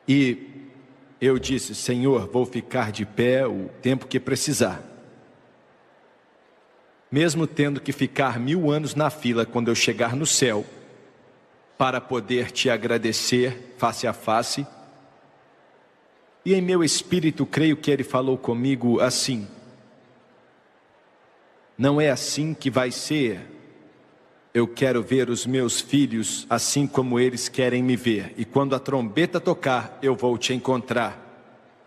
E eu disse: Senhor, vou ficar de pé o tempo que precisar, mesmo tendo que ficar 1000 anos na fila quando eu chegar no céu, para poder te agradecer face a face. E em meu espírito, creio que ele falou comigo assim: não é assim que vai ser. Eu quero ver os meus filhos assim como eles querem me ver. E quando a trombeta tocar, eu vou te encontrar.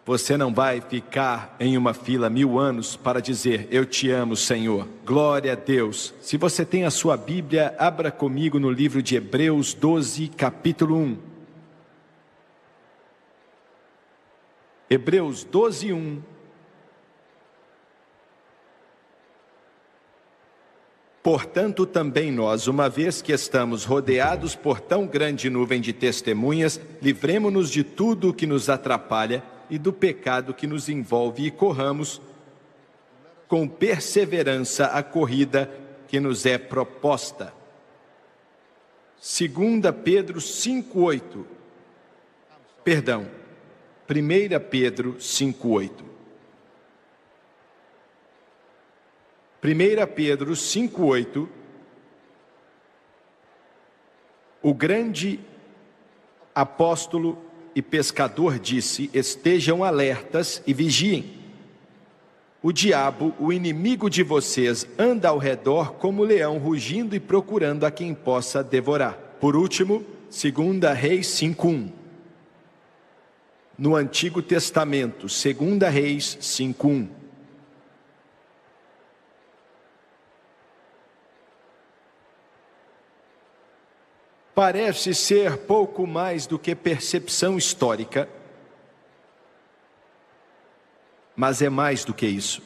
Você não vai ficar em uma fila 1000 anos para dizer: eu te amo, Senhor. Glória a Deus. Se você tem a sua Bíblia, abra comigo no livro de Hebreus 12, capítulo 1. Hebreus 12, 1. Portanto, também nós, uma vez que estamos rodeados por tão grande nuvem de testemunhas, livremo-nos de tudo o que nos atrapalha e do pecado que nos envolve, e corramos com perseverança a corrida que nos é proposta. 2 Pedro 5:8. Perdão, 1 Pedro 5:8. 1 Pedro 5:8, o grande apóstolo e pescador disse: estejam alertas e vigiem. O diabo, o inimigo de vocês, anda ao redor como leão rugindo e procurando a quem possa devorar. Por último, 2 Reis 5:1. No Antigo Testamento, 2 Reis 5:1. Parece ser pouco mais do que percepção histórica, mas é mais do que isso.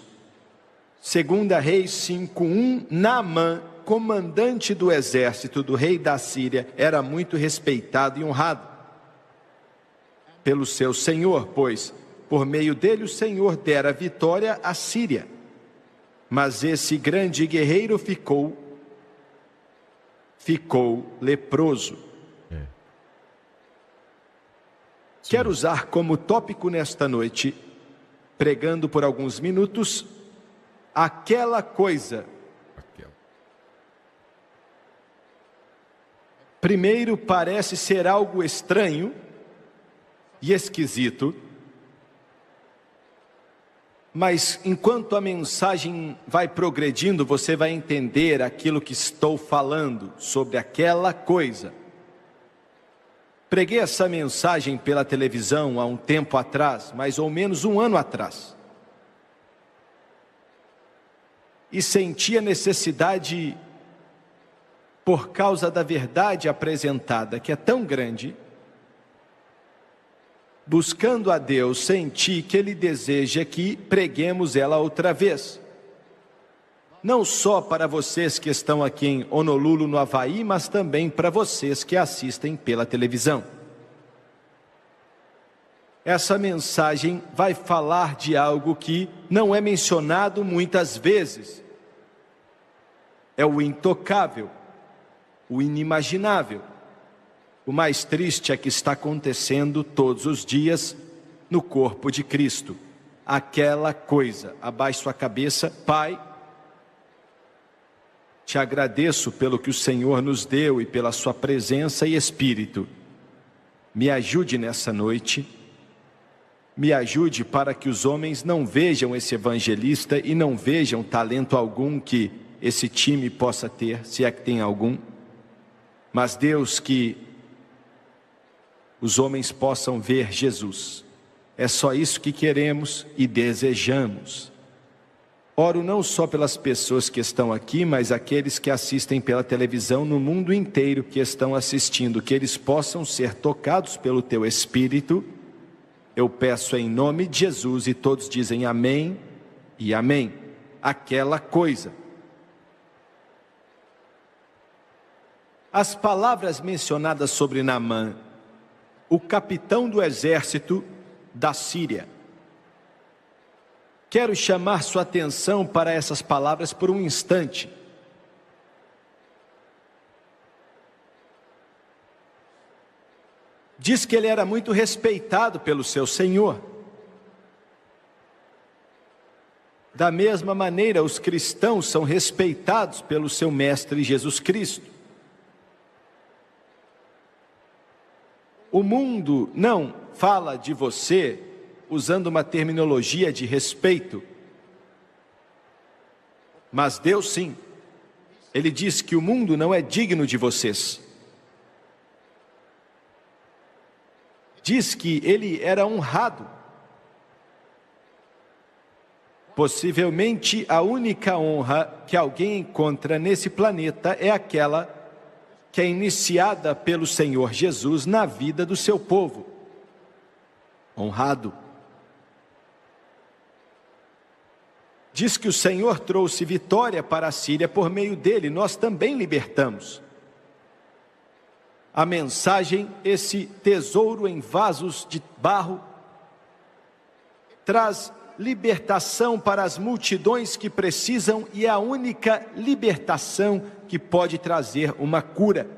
2 Reis 5:1, Naamã, comandante do exército do rei da Síria, era muito respeitado e honrado pelo seu senhor, pois por meio dele o Senhor dera vitória à Síria. Mas esse grande guerreiro ficou leproso. Quero usar como tópico nesta noite, pregando por alguns minutos, aquela coisa. Primeiro, parece ser algo estranho e esquisito, mas enquanto a mensagem vai progredindo, você vai entender aquilo que estou falando sobre aquela coisa. Preguei essa mensagem pela televisão há um tempo atrás, mais ou menos 1 ano atrás. E senti a necessidade, por causa da verdade apresentada, que é tão grande, buscando a Deus, senti que Ele deseja que preguemos ela outra vez. Não só para vocês que estão aqui em Honolulu, no Havaí, mas também para vocês que assistem pela televisão. Essa mensagem vai falar de algo que não é mencionado muitas vezes. É o intocável, o inimaginável. O mais triste é que está acontecendo todos os dias no corpo de Cristo. Aquela coisa. Abaixe sua cabeça. Pai, te agradeço pelo que o Senhor nos deu e pela sua presença e Espírito. Me ajude nessa noite. Me ajude para que os homens não vejam esse evangelista e não vejam talento algum que esse time possa ter, se é que tem algum. Mas Deus, que os homens possam ver Jesus. É só isso que queremos e desejamos. Oro não só pelas pessoas que estão aqui, mas aqueles que assistem pela televisão no mundo inteiro, que estão assistindo, que eles possam ser tocados pelo Teu Espírito. Eu peço em nome de Jesus, e todos dizem amém e amém. Aquela coisa. As palavras mencionadas sobre Naamã, o capitão do exército da Síria. Quero chamar sua atenção para essas palavras por um instante. Diz que ele era muito respeitado pelo seu Senhor. Da mesma maneira, os cristãos são respeitados pelo seu Mestre Jesus Cristo. O mundo não fala de você usando uma terminologia de respeito, mas Deus sim. Ele diz que o mundo não é digno de vocês. Diz que ele era honrado. Possivelmente a única honra que alguém encontra nesse planeta é aquela que é iniciada pelo Senhor Jesus na vida do seu povo. Honrado. Diz que o Senhor trouxe vitória para a Síria por meio dele, nós também libertamos. A mensagem, esse tesouro em vasos de barro, traz libertação para as multidões que precisam e é a única libertação que pode trazer uma cura.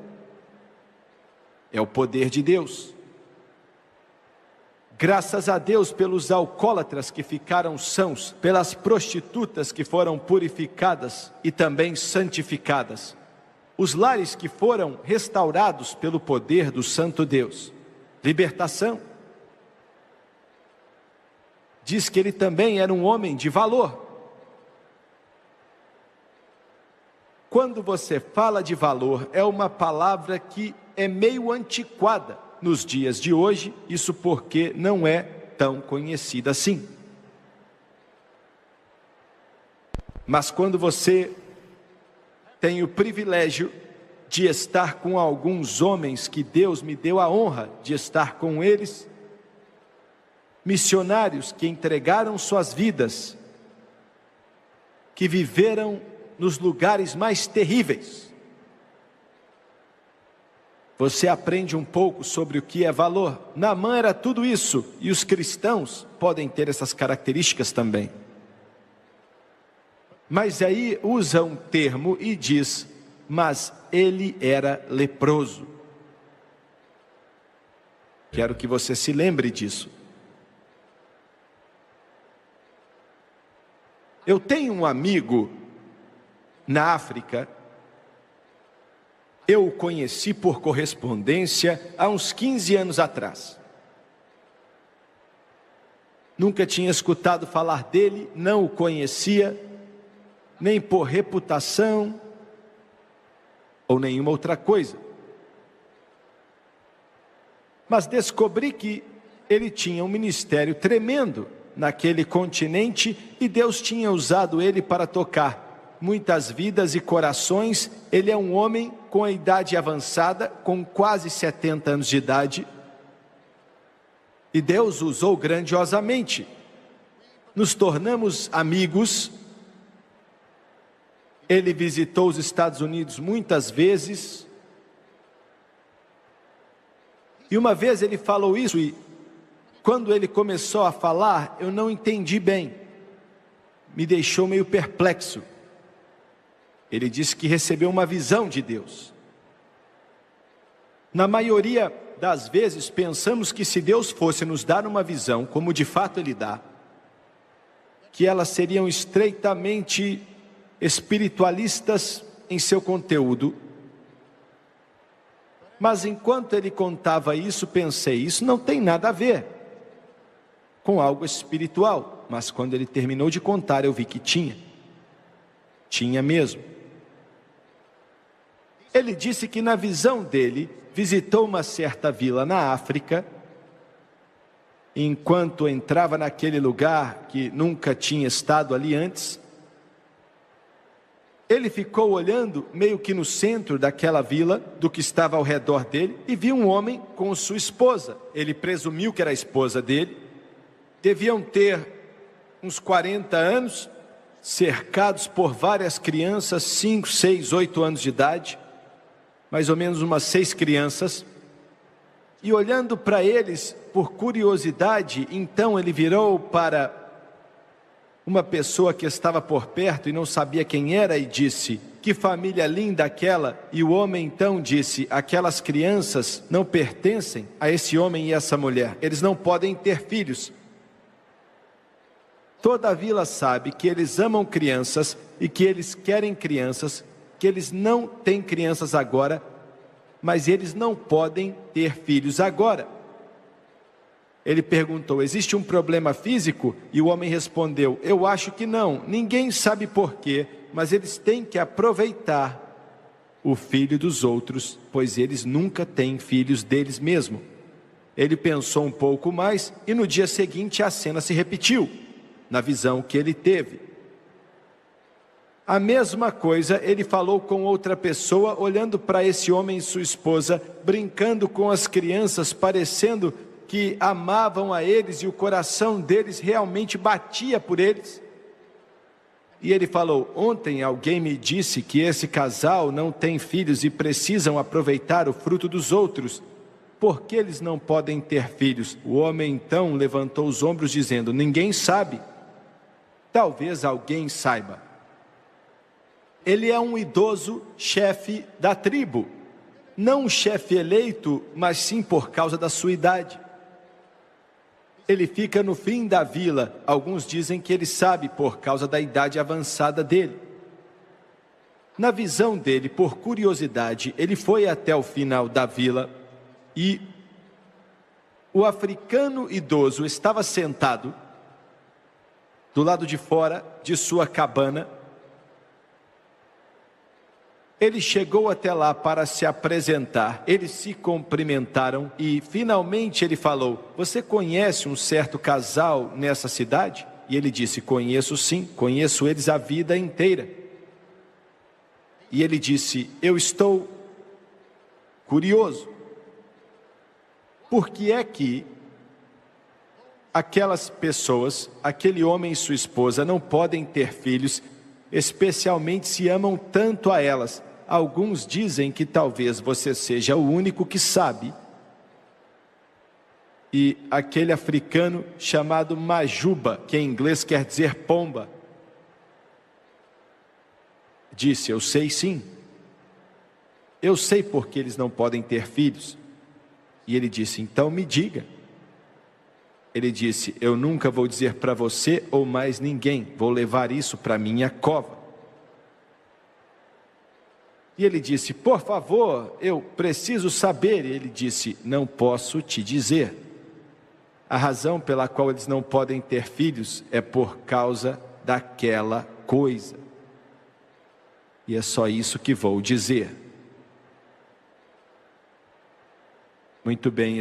É o poder de Deus. Graças a Deus pelos alcoólatras que ficaram sãos, pelas prostitutas que foram purificadas e também santificadas. Os lares que foram restaurados pelo poder do Santo Deus. Libertação. Diz que ele também era um homem de valor. Quando você fala de valor, é uma palavra que é meio antiquada nos dias de hoje, isso porque não é tão conhecida assim. Mas quando você tem o privilégio de estar com alguns homens que Deus me deu a honra de estar com eles, missionários que entregaram suas vidas, que viveram nos lugares mais terríveis, você aprende um pouco sobre o que é valor. Naamã era tudo isso, e os cristãos podem ter essas características também. Mas aí usa um termo e diz, mas ele era leproso. Quero que você se lembre disso. Eu tenho um amigo na África. Eu o conheci por correspondência há uns 15 anos atrás. Nunca tinha escutado falar dele, não o conhecia, nem por reputação ou nenhuma outra coisa. Mas descobri que ele tinha um ministério tremendo naquele continente e Deus tinha usado ele para tocar muitas vidas e corações. Ele é um homem com a idade avançada, com quase 70 anos de idade, e Deus o usou grandiosamente. Nos tornamos amigos. Ele visitou os Estados Unidos muitas vezes, e uma vez ele falou isso, e quando ele começou a falar, eu não entendi bem, me deixou meio perplexo. Ele disse que recebeu uma visão de Deus. Na maioria das vezes pensamos que se Deus fosse nos dar uma visão, como de fato Ele dá, que elas seriam estreitamente espiritualistas em seu conteúdo. Mas enquanto ele contava isso, pensei, isso não tem nada a ver com algo espiritual. Mas quando ele terminou de contar, eu vi que tinha mesmo. Ele disse que na visão dele, visitou uma certa vila na África, enquanto entrava naquele lugar que nunca tinha estado ali antes, ele ficou olhando meio que no centro daquela vila, do que estava ao redor dele, e viu um homem com sua esposa. Ele presumiu que era a esposa dele, deviam ter uns 40 anos, cercados por várias crianças, 5, 6, 8 anos de idade, mais ou menos umas 6 crianças, e olhando para eles por curiosidade, então ele virou para uma pessoa que estava por perto e não sabia quem era e disse, que família linda aquela. E o homem então disse: aquelas crianças não pertencem a esse homem e essa mulher, eles não podem ter filhos. Toda a vila sabe que eles amam crianças e que eles querem crianças, que eles não têm crianças agora, mas eles não podem ter filhos agora. Ele perguntou: existe um problema físico? E o homem respondeu: eu acho que não, ninguém sabe porquê, mas eles têm que aproveitar o filho dos outros, pois eles nunca têm filhos deles mesmos. Ele pensou um pouco mais e no dia seguinte a cena se repetiu, na visão que ele teve. A mesma coisa ele falou com outra pessoa, olhando para esse homem e sua esposa, brincando com as crianças, parecendo que amavam a eles e o coração deles realmente batia por eles. E ele falou: ontem alguém me disse que esse casal não tem filhos e precisam aproveitar o fruto dos outros. Por que eles não podem ter filhos? O homem então levantou os ombros dizendo: ninguém sabe. Talvez alguém saiba. Ele é um idoso chefe da tribo, não um chefe eleito, mas sim por causa da sua idade. Ele fica no fim da vila. Alguns dizem que ele sabe por causa da idade avançada dele. Na visão dele, por curiosidade, ele foi até o final da vila e o africano idoso estava sentado do lado de fora de sua cabana. Ele chegou até lá para se apresentar, eles se cumprimentaram e finalmente ele falou: você conhece um certo casal nessa cidade? E ele disse: conheço sim, conheço eles a vida inteira. E ele disse: eu estou curioso, por que é que aquelas pessoas, aquele homem e sua esposa não podem ter filhos, especialmente se amam tanto a elas? Alguns dizem que talvez você seja o único que sabe. E aquele africano chamado Majuba, que em inglês quer dizer pomba, disse: eu sei sim, eu sei porque eles não podem ter filhos. E ele disse: então me diga. Ele disse: eu nunca vou dizer para você ou mais ninguém, vou levar isso para minha cova. E ele disse: por favor, eu preciso saber. E ele disse: não posso te dizer. A razão pela qual eles não podem ter filhos é por causa daquela coisa. E é só isso que vou dizer. Muito bem,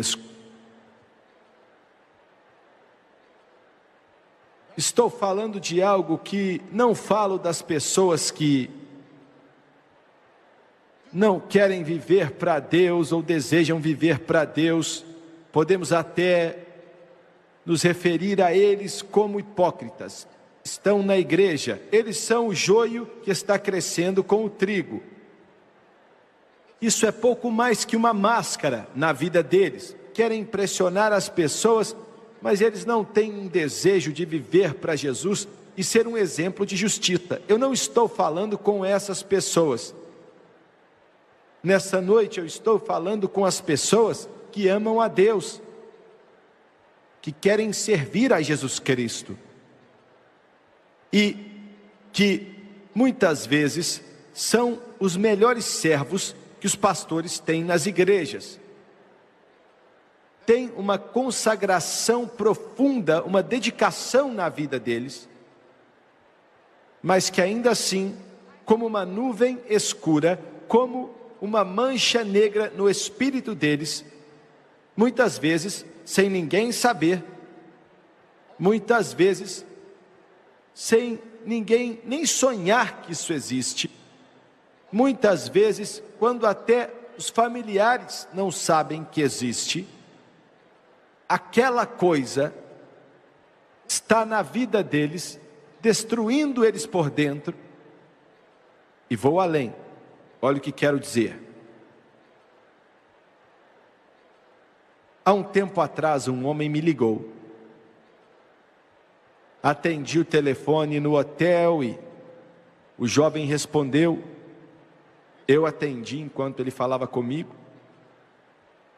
estou falando de algo que não falo das pessoas que não querem viver para Deus ou desejam viver para Deus. Podemos até nos referir a eles como hipócritas. Estão na igreja, eles são o joio que está crescendo com o trigo. Isso é pouco mais que uma máscara na vida deles. Querem impressionar as pessoas, mas eles não têm um desejo de viver para Jesus e ser um exemplo de justiça. Eu não estou falando com essas pessoas. Nessa noite eu estou falando com as pessoas que amam a Deus, que querem servir a Jesus Cristo e que muitas vezes são os melhores servos que os pastores têm nas igrejas. Tem uma consagração profunda, uma dedicação na vida deles, mas que ainda assim, como uma nuvem escura, como uma mancha negra no espírito deles, muitas vezes sem ninguém saber, muitas vezes sem ninguém nem sonhar que isso existe, muitas vezes quando até os familiares não sabem que existe, aquela coisa está na vida deles, destruindo eles por dentro. E vou além, olha o que quero dizer. Há um tempo atrás um homem me ligou. Atendi o telefone no hotel e o jovem respondeu Eu atendi enquanto ele falava comigo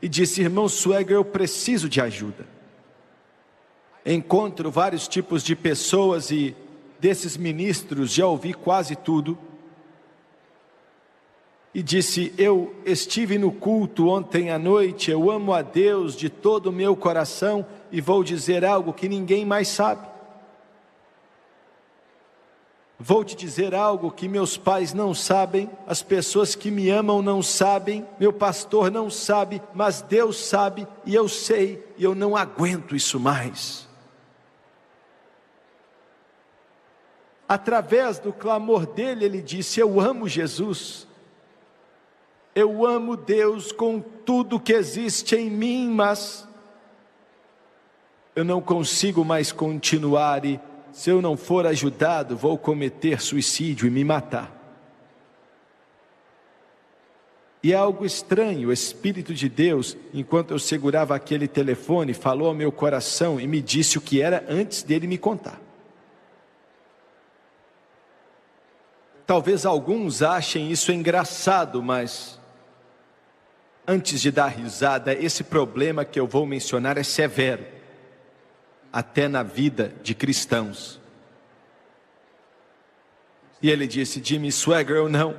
e disse: irmão Swagger, eu preciso de ajuda. Encontro vários tipos de pessoas e desses ministros já ouvi quase tudo. E disse: eu estive no culto ontem à noite, eu amo a Deus de todo o meu coração e vou dizer algo que ninguém mais sabe. Vou te dizer algo que meus pais não sabem, as pessoas que me amam não sabem, meu pastor não sabe, mas Deus sabe e eu sei, e eu não aguento isso mais. Através do clamor dele, ele disse: eu amo Jesus, eu amo Deus com tudo que existe em mim, mas eu não consigo mais continuar e se eu não for ajudado, vou cometer suicídio e me matar. E é algo estranho, o Espírito de Deus, enquanto eu segurava aquele telefone, falou ao meu coração e me disse o que era antes dele me contar. Talvez alguns achem isso engraçado, mas antes de dar risada, esse problema que eu vou mencionar é severo. Até na vida de cristãos. E ele disse: Jimmy Swagger, eu não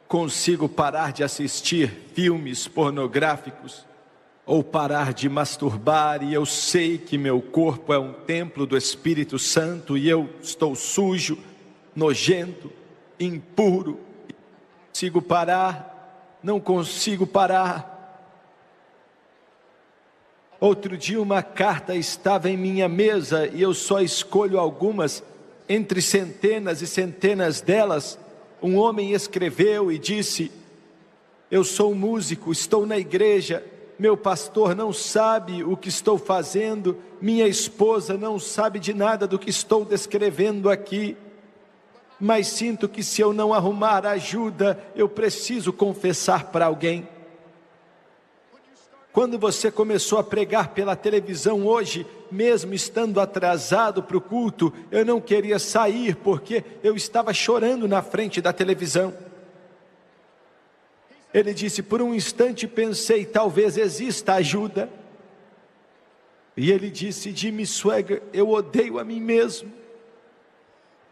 consigo parar de assistir filmes pornográficos ou parar de masturbar, e eu sei que meu corpo é um templo do Espírito Santo e eu estou sujo, nojento, impuro, não consigo parar. Outro dia uma carta estava em minha mesa e eu só escolho algumas, entre centenas e centenas delas. Um homem escreveu e disse: eu sou um músico, estou na igreja, meu pastor não sabe o que estou fazendo, minha esposa não sabe de nada do que estou descrevendo aqui, mas sinto que se eu não arrumar ajuda, eu preciso confessar para alguém. Quando você começou a pregar pela televisão hoje, mesmo estando atrasado para o culto, eu não queria sair porque eu estava chorando na frente da televisão. Ele disse: por um instante pensei, talvez exista ajuda. E ele disse: Jimmy Swagger, eu odeio a mim mesmo.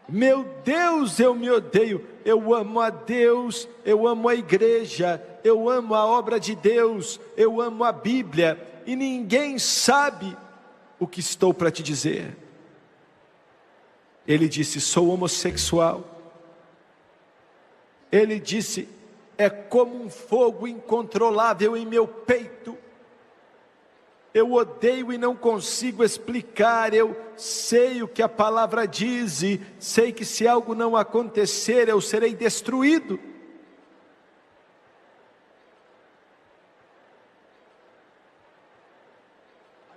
Meu Deus, eu me odeio. Eu amo a Deus, eu amo a igreja, eu amo a obra de Deus, eu amo a Bíblia, e ninguém sabe o que estou para te dizer. Ele disse: sou homossexual. Ele disse: é como um fogo incontrolável em meu peito. Eu odeio e não consigo explicar. Eu sei o que a palavra diz e sei que se algo não acontecer, eu serei destruído.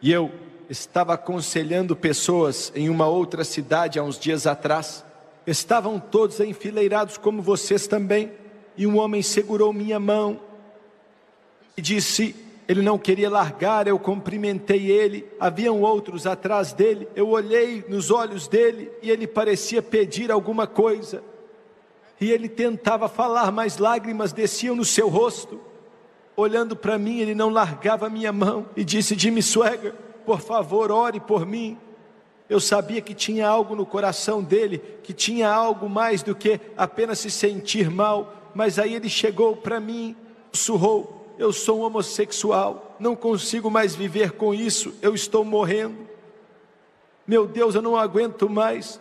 E eu estava aconselhando pessoas em uma outra cidade há uns dias atrás. Estavam todos enfileirados como vocês também. E um homem segurou minha mão e disse: ele não queria largar. Eu cumprimentei ele, haviam outros atrás dele, eu olhei nos olhos dele e ele parecia pedir alguma coisa, e ele tentava falar, mas lágrimas desciam no seu rosto. Olhando para mim, ele não largava a minha mão e disse: Jimmy Swagger, por favor, ore por mim. Eu sabia que tinha algo no coração dele, que tinha algo mais do que apenas se sentir mal, mas aí ele chegou para mim, sussurrou: eu sou um homossexual, não consigo mais viver com isso, eu estou morrendo. Meu Deus, eu não aguento mais.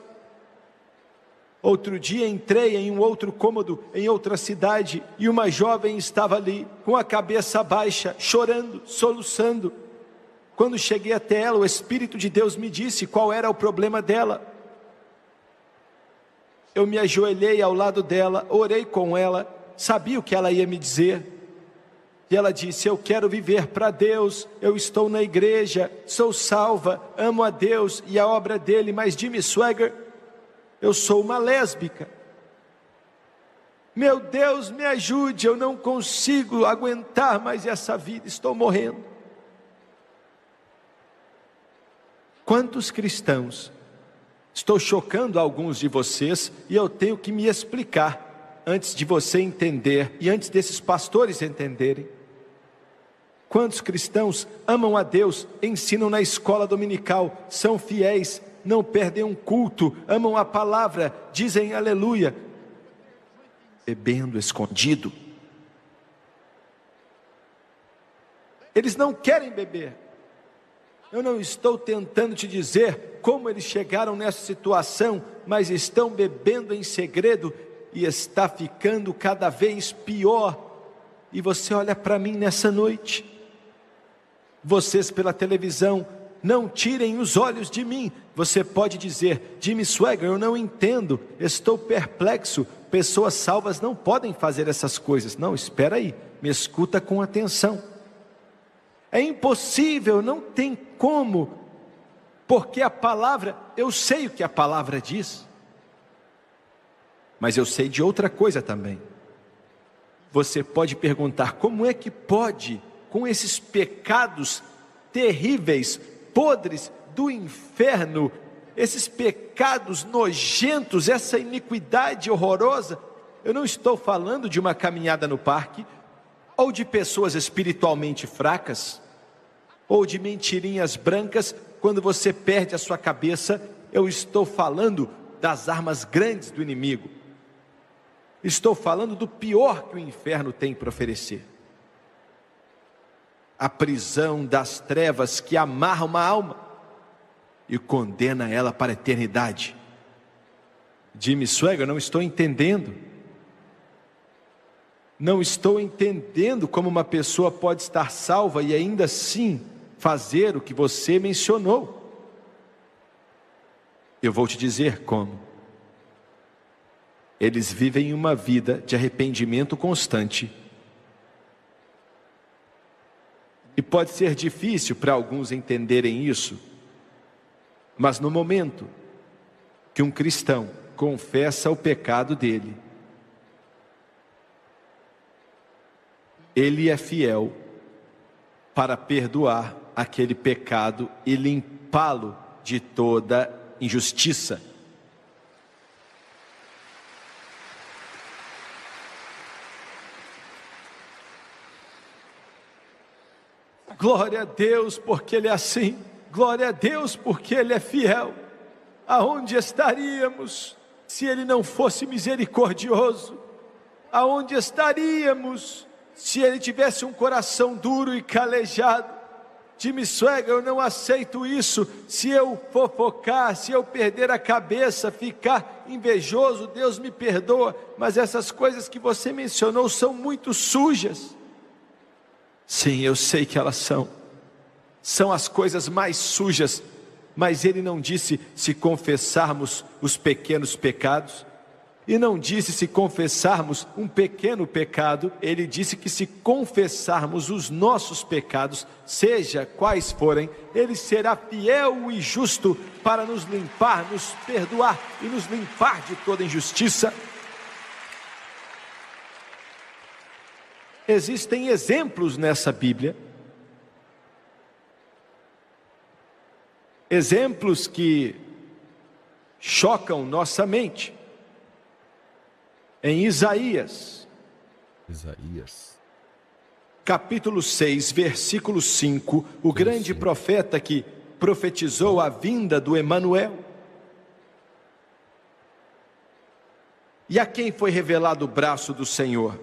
Outro dia entrei em um outro cômodo, em outra cidade, e uma jovem estava ali, com a cabeça baixa, chorando, soluçando. Quando cheguei até ela, o Espírito de Deus me disse qual era o problema dela. Eu me ajoelhei ao lado dela, orei com ela, sabia o que ela ia me dizer. E ela disse: eu quero viver para Deus, eu estou na igreja, sou salva, amo a Deus e a obra dele, mas Jimmy Swagger, eu sou uma lésbica. Meu Deus, me ajude, eu não consigo aguentar mais essa vida, estou morrendo. Quantos cristãos, estou chocando alguns de vocês e eu tenho que me explicar. antes de você entender e antes desses pastores entenderem. Quantos cristãos amam a Deus, ensinam na escola dominical, são fiéis, não perdem um culto, amam a palavra, dizem aleluia, bebendo escondido. Eles não querem beber. Eu não estou tentando te dizer como eles chegaram nessa situação, mas estão bebendo em segredo e está ficando cada vez pior. E você olha para mim nessa noite. Vocês pela televisão, não tirem os olhos de mim. Você pode dizer: Jimmy Swaggart, eu não entendo, estou perplexo. Pessoas salvas não podem fazer essas coisas. Não, espera aí, me escuta com atenção. É impossível, não tem como, porque a palavra, eu sei o que a palavra diz, mas eu sei de outra coisa também. Você pode perguntar: como é que pode, com esses pecados terríveis, podres do inferno, esses pecados nojentos, essa iniquidade horrorosa? Eu não estou falando de uma caminhada no parque, ou de pessoas espiritualmente fracas, ou de mentirinhas brancas, quando você perde a sua cabeça. Eu estou falando das armas grandes do inimigo. Estou falando do pior que o inferno tem para oferecer. A prisão das trevas que amarra uma alma e condena ela para a eternidade. Jimmy Swaggart, eu não estou entendendo. Não estou entendendo como uma pessoa pode estar salva e ainda assim fazer o que você mencionou. Eu vou te dizer como. Eles vivem uma vida de arrependimento constante. E pode ser difícil para alguns entenderem isso, mas no momento que um cristão confessa o pecado dele, ele é fiel para perdoar aquele pecado e limpá-lo de toda injustiça. Glória a Deus porque Ele é assim. Glória a Deus porque Ele é fiel. Aonde estaríamos se Ele não fosse misericordioso? Aonde estaríamos se Ele tivesse um coração duro e calejado? Jimmy Swaggart, eu não aceito isso. Se eu fofocar, se eu perder a cabeça, ficar invejoso, Deus me perdoa, mas essas coisas que você mencionou são muito sujas. Sim, eu sei que elas são as coisas mais sujas, mas Ele não disse se confessarmos os pequenos pecados, e não disse se confessarmos um pequeno pecado. Ele disse que se confessarmos os nossos pecados, seja quais forem, Ele será fiel e justo para nos limpar, nos perdoar e nos limpar de toda injustiça. Existem exemplos nessa Bíblia, exemplos que chocam nossa mente. Em Isaías, capítulo 6, versículo 5, o grande profeta que profetizou a vinda do Emanuel. E a quem foi revelado o braço do Senhor?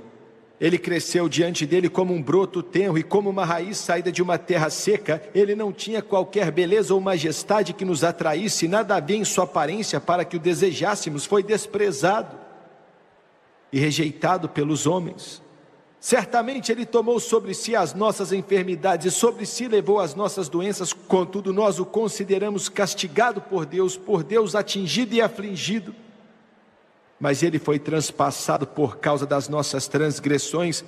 Ele cresceu diante dele como um broto tenro e como uma raiz saída de uma terra seca. Ele não tinha qualquer beleza ou majestade que nos atraísse, nada havia em sua aparência para que o desejássemos. Foi desprezado e rejeitado pelos homens. Certamente Ele tomou sobre si as nossas enfermidades e sobre si levou as nossas doenças. Contudo, nós o consideramos castigado por Deus atingido e afligido. Mas Ele foi transpassado por causa das nossas transgressões,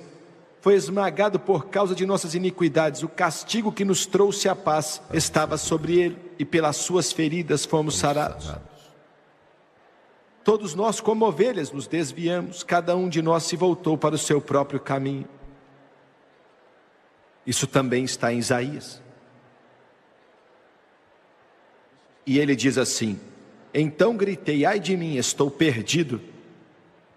foi esmagado por causa de nossas iniquidades. O castigo que nos trouxe a paz estava sobre Ele, e pelas suas feridas fomos sarados. Todos nós como ovelhas nos desviamos, cada um de nós se voltou para o seu próprio caminho. Isso também está em Isaías. E ele diz assim: então gritei, ai de mim, estou perdido,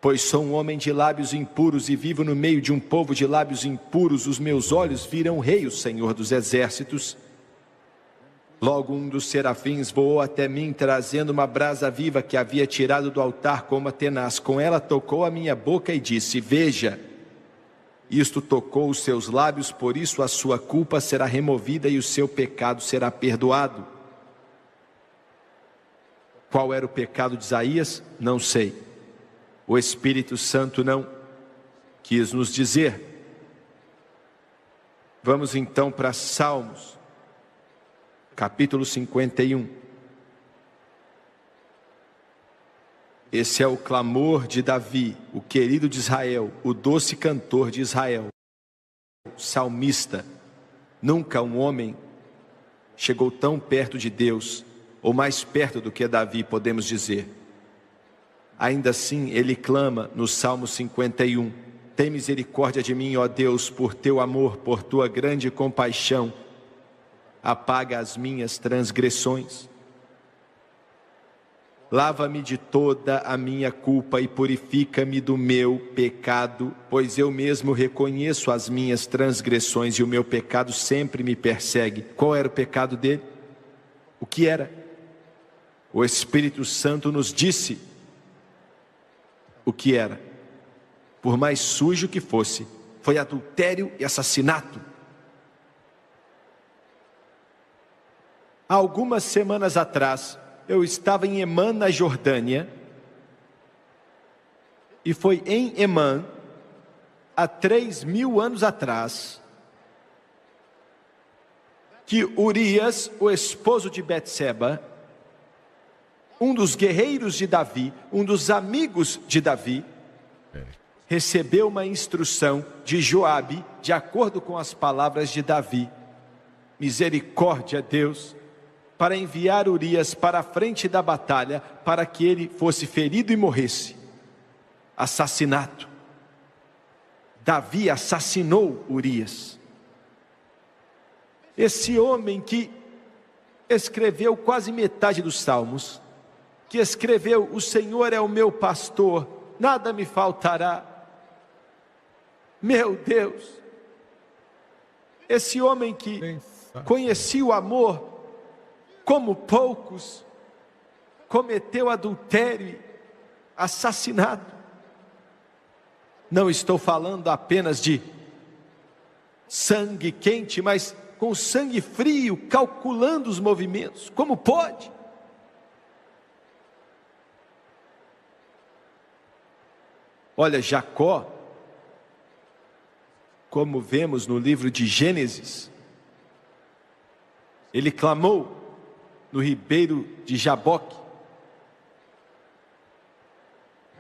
Pois sou um homem de lábios impuros e vivo no meio de um povo de lábios impuros. Os meus olhos viram o Rei, o Senhor dos exércitos. Logo um dos serafins voou até mim, trazendo uma brasa viva que havia tirado do altar com uma tenaz. Com ela tocou a minha boca e disse: veja, isto tocou os seus lábios, por isso a sua culpa será removida e o seu pecado será perdoado. Qual era o pecado de Isaías? Não sei. O Espírito Santo não quis nos dizer. Vamos então para Salmos, capítulo 51. Esse é o clamor de Davi, o querido de Israel, o doce cantor de Israel, o salmista. Nunca um homem chegou tão perto de Deus, ou mais perto do que Davi, podemos dizer. Ainda assim, ele clama no Salmo 51, tem misericórdia de mim, ó Deus, por teu amor, por tua grande compaixão, apaga as minhas transgressões. Lava-me de toda a minha culpa e purifica-me do meu pecado, pois eu mesmo reconheço as minhas transgressões e o meu pecado sempre me persegue. Qual era o pecado dele? O que era? O Espírito Santo nos disse o que era. Por mais sujo que fosse, foi adultério e assassinato. Há algumas semanas atrás, eu estava em Emã, na Jordânia, e foi em Emã, há 3.000 anos atrás, que Urias, o esposo de Betseba, um dos guerreiros de Davi, um dos amigos de Davi, recebeu uma instrução de Joabe, de acordo com as palavras de Davi. Misericórdia, Deus, para enviar Urias para a frente da batalha, para que ele fosse ferido e morresse. Assassinato. Davi assassinou Urias. Esse homem que escreveu quase metade dos Salmos, que escreveu: o Senhor é o meu pastor, nada me faltará. Meu Deus, esse homem que conhecia o amor como poucos, cometeu adultério, assassinato. Não estou falando apenas de sangue quente, mas com sangue frio, calculando os movimentos. Como pode? Olha, Jacó, como vemos no livro de Gênesis, ele clamou no ribeiro de Jaboque,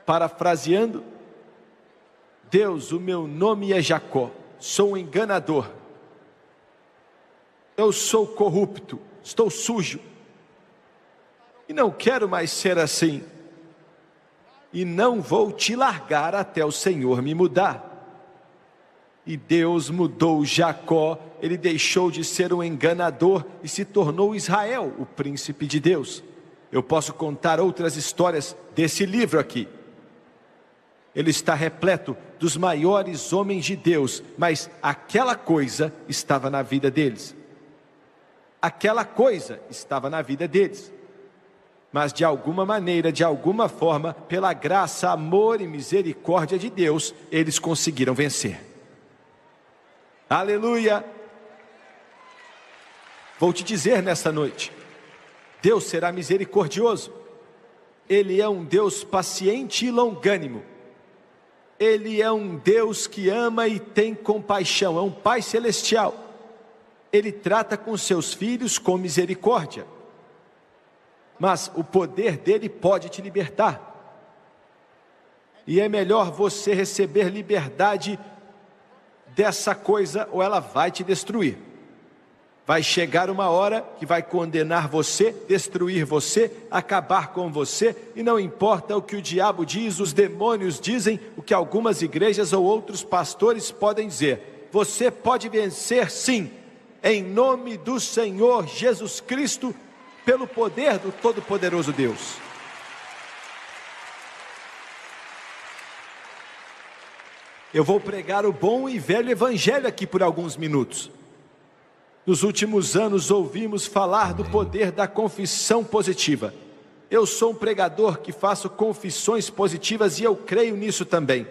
parafraseando: Deus, o meu nome é Jacó, sou um enganador, eu sou corrupto, estou sujo, e não quero mais ser assim, e não vou te largar até o Senhor me mudar. E Deus mudou Jacó, ele deixou de ser um enganador e se tornou Israel, o príncipe de Deus. Eu posso contar outras histórias desse livro aqui. Ele está repleto dos maiores homens de Deus, mas aquela coisa estava na vida deles. Aquela coisa estava na vida deles. Mas de alguma maneira, de alguma forma, pela graça, amor e misericórdia de Deus, eles conseguiram vencer. Aleluia! Vou te dizer nesta noite, Deus será misericordioso. Ele é um Deus paciente e longânimo. Ele é um Deus que ama e tem compaixão, é um Pai celestial. Ele trata com seus filhos com misericórdia. Mas o poder dele pode te libertar. E é melhor você receber liberdade dessa coisa, ou ela vai te destruir. Vai chegar uma hora que vai condenar você, destruir você, acabar com você, e não importa o que o diabo diz, os demônios dizem, o que algumas igrejas ou outros pastores podem dizer. Você pode vencer sim, em nome do Senhor Jesus Cristo, pelo poder do Todo-Poderoso Deus. Eu vou pregar o bom e velho evangelho aqui por alguns minutos. Nos últimos anos ouvimos falar do poder da confissão positiva. Eu sou um pregador que faço confissões positivas e eu creio nisso também.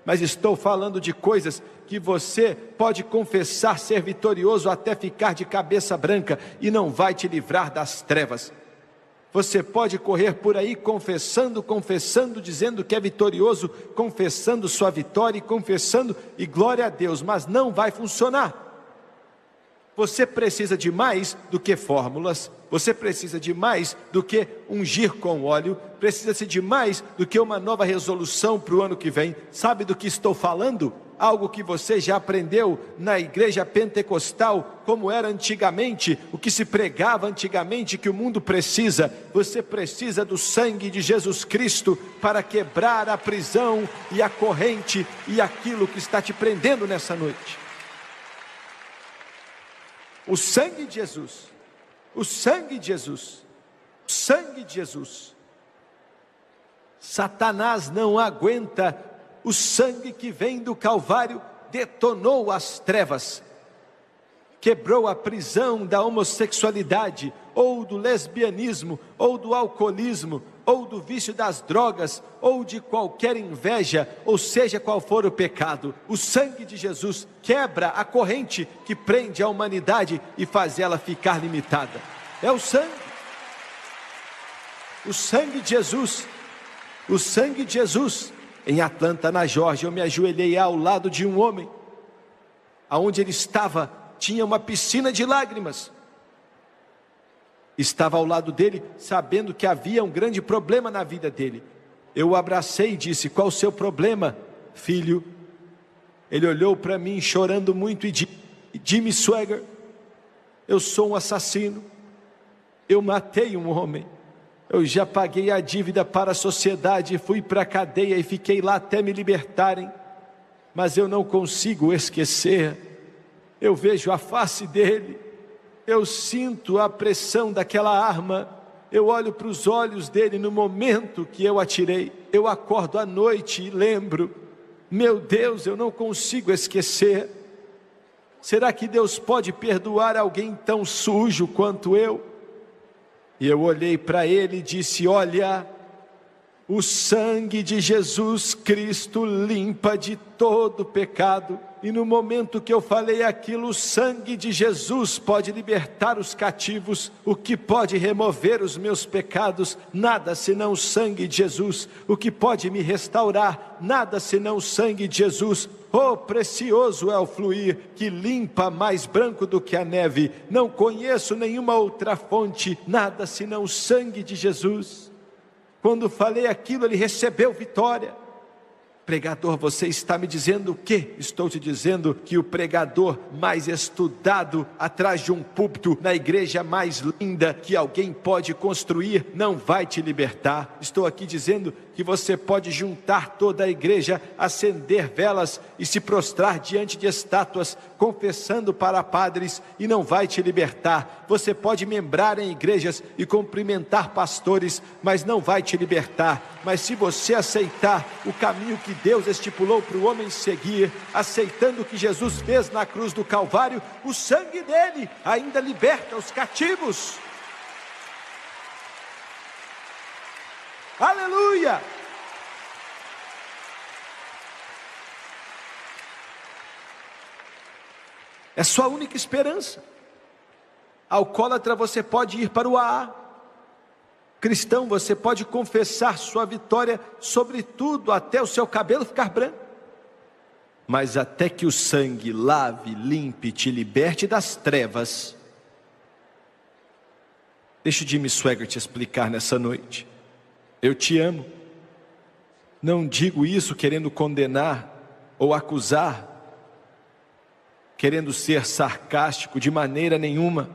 Mas estou falando de coisas que você pode confessar ser vitorioso até ficar de cabeça branca e não vai te livrar das trevas. Você pode correr por aí confessando, dizendo que é vitorioso, confessando sua vitória e confessando, e glória a Deus, mas não vai funcionar. Você precisa de mais do que fórmulas, você precisa de mais do que ungir com óleo, precisa-se de mais do que uma nova resolução para o ano que vem. Sabe do que estou falando? Algo que você já aprendeu na igreja pentecostal, como era antigamente, o que se pregava antigamente que o mundo precisa. Você precisa do sangue de Jesus Cristo para quebrar a prisão e a corrente e aquilo que está te prendendo nessa noite. O sangue de Jesus, o sangue de Jesus, o sangue de Jesus. Satanás não aguenta o sangue que vem do Calvário, detonou as trevas, quebrou a prisão da homossexualidade, ou do lesbianismo, ou do alcoolismo, ou do vício das drogas, ou de qualquer inveja, ou seja qual for o pecado. O sangue de Jesus quebra a corrente que prende a humanidade e faz ela ficar limitada. É o sangue de Jesus, o sangue de Jesus. Em Atlanta, na Geórgia, eu me ajoelhei ao lado de um homem, aonde ele estava, tinha uma piscina de lágrimas. Estava ao lado dele, sabendo que havia um grande problema na vida dele. Eu o abracei e disse: qual o seu problema, filho? Ele olhou para mim chorando muito e disse: Jimmy Swaggart, eu sou um assassino, eu matei um homem, eu já paguei a dívida para a sociedade, fui para a cadeia e fiquei lá até me libertarem, mas eu não consigo esquecer. Eu vejo a face dele, eu sinto a pressão daquela arma, eu olho para os olhos dele no momento que eu atirei, eu acordo à noite e lembro, meu Deus, eu não consigo esquecer. Será que Deus pode perdoar alguém tão sujo quanto eu? E eu olhei para ele e disse: olha, o sangue de Jesus Cristo limpa de todo pecado. E no momento que eu falei aquilo, o sangue de Jesus pode libertar os cativos. O que pode remover os meus pecados? Nada senão o sangue de Jesus. O que pode me restaurar? Nada senão o sangue de Jesus. Oh, precioso é o fluir, que limpa mais branco do que a neve. Não conheço nenhuma outra fonte, nada senão o sangue de Jesus. Quando falei aquilo, ele recebeu vitória. Pregador, você está me dizendo o quê? Estou te dizendo que o pregador mais estudado atrás de um púlpito na igreja mais linda que alguém pode construir não vai te libertar. Estou aqui dizendo que você pode juntar toda a igreja, acender velas e se prostrar diante de estátuas, confessando para padres, e não vai te libertar. Você pode membrar em igrejas e cumprimentar pastores, mas não vai te libertar. Mas se você aceitar o caminho que Deus estipulou para o homem seguir, aceitando o que Jesus fez na cruz do Calvário, o sangue dele ainda liberta os cativos. Aleluia! É sua única esperança. Alcoólatra, você pode ir para o AA. Cristão, você pode confessar sua vitória sobre tudo, até o seu cabelo ficar branco. Mas até que o sangue lave, limpe, te liberte das trevas. Deixa o Jimmy Swaggart te explicar nessa noite. Eu te amo. Não digo isso querendo condenar ou acusar, querendo ser sarcástico de maneira nenhuma.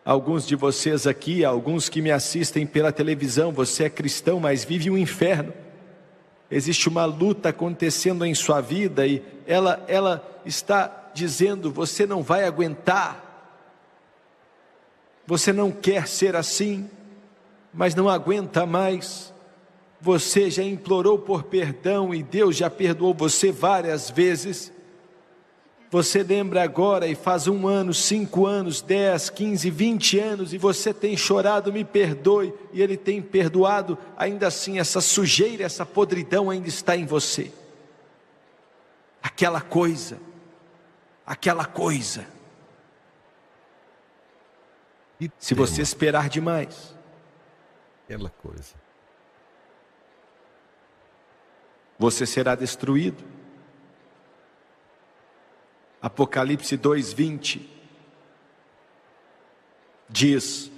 Alguns de vocês aqui, alguns que me assistem pela televisão, você é cristão, mas vive um inferno. Existe uma luta acontecendo em sua vida e ela está dizendo: você não vai aguentar. Você não quer ser assim, mas não aguenta mais. Você já implorou por perdão e Deus já perdoou você várias vezes. Você lembra agora e faz 1 ano, 5 anos, 10, 15, 20 anos e você tem chorado, me perdoe, e Ele tem perdoado. Ainda assim essa sujeira, essa podridão ainda está em você. Aquela coisa. Se você esperar demais, aquela coisa, você será destruído. Apocalipse 2:20 diz: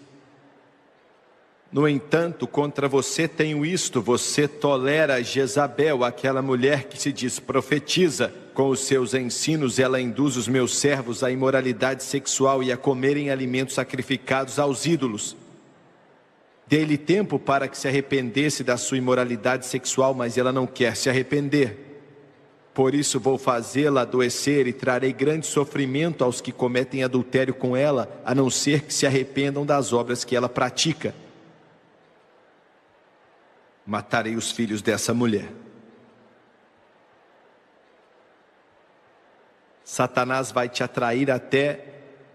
no entanto, contra você tenho isto, você tolera Jezabel, aquela mulher que se diz profetiza. Com os seus ensinos ela induz os meus servos à imoralidade sexual e a comerem alimentos sacrificados aos ídolos. Dei-lhe tempo para que se arrependesse da sua imoralidade sexual, mas ela não quer se arrepender. Por isso vou fazê-la adoecer e trarei grande sofrimento aos que cometem adultério com ela, a não ser que se arrependam das obras que ela pratica. Matarei os filhos dessa mulher. Satanás vai te atrair até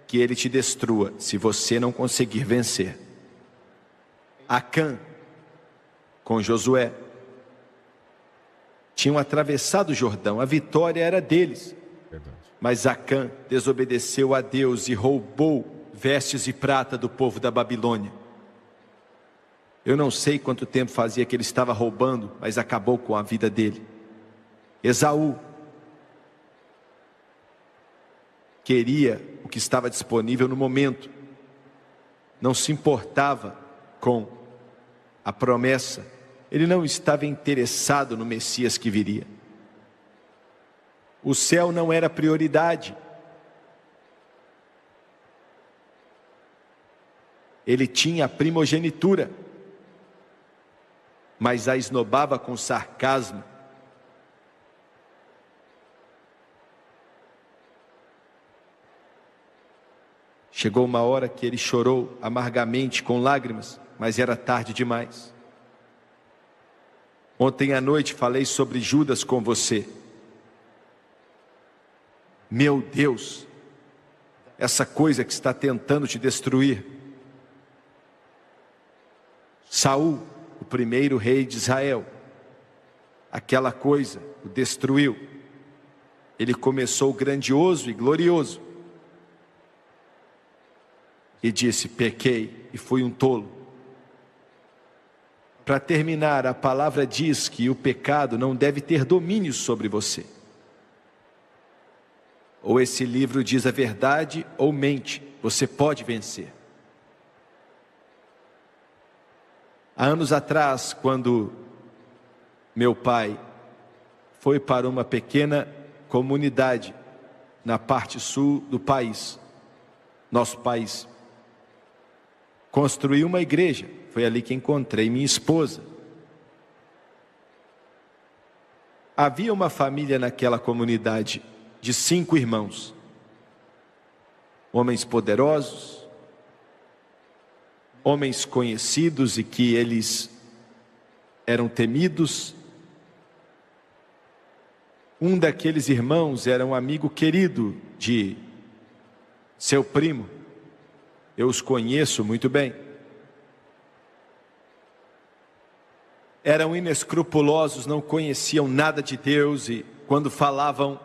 que ele te destrua, se você não conseguir vencer. Acã, com Josué, tinham atravessado o Jordão, a vitória era deles. verdade. Mas Acã desobedeceu a Deus e roubou vestes de prata do povo da Babilônia. Eu não sei quanto tempo fazia que ele estava roubando, mas acabou com a vida dele. Esaú queria o que estava disponível no momento, não se importava com a promessa, ele não estava interessado no Messias que viria. O céu não era prioridade. Ele tinha a primogenitura, mas a esnobava com sarcasmo. Chegou uma hora que ele chorou amargamente, com lágrimas, mas era tarde demais. Ontem à noite falei sobre Judas com você. Meu Deus, essa coisa que está tentando te destruir. Saul, o primeiro rei de Israel, aquela coisa o destruiu. Ele começou grandioso e glorioso e disse: pequei e fui um tolo. Para terminar, a palavra diz que o pecado não deve ter domínio sobre você. Ou esse livro diz a verdade ou mente, você pode vencer. Há anos atrás, quando meu pai foi para uma pequena comunidade na parte sul do país, nosso país, construí uma igreja, foi ali que encontrei minha esposa. Havia uma família naquela comunidade de 5 irmãos, homens poderosos, homens conhecidos e que eles eram temidos. Um daqueles irmãos era um amigo querido de seu primo, eu os conheço muito bem. Eram inescrupulosos, não conheciam nada de Deus e quando falavam,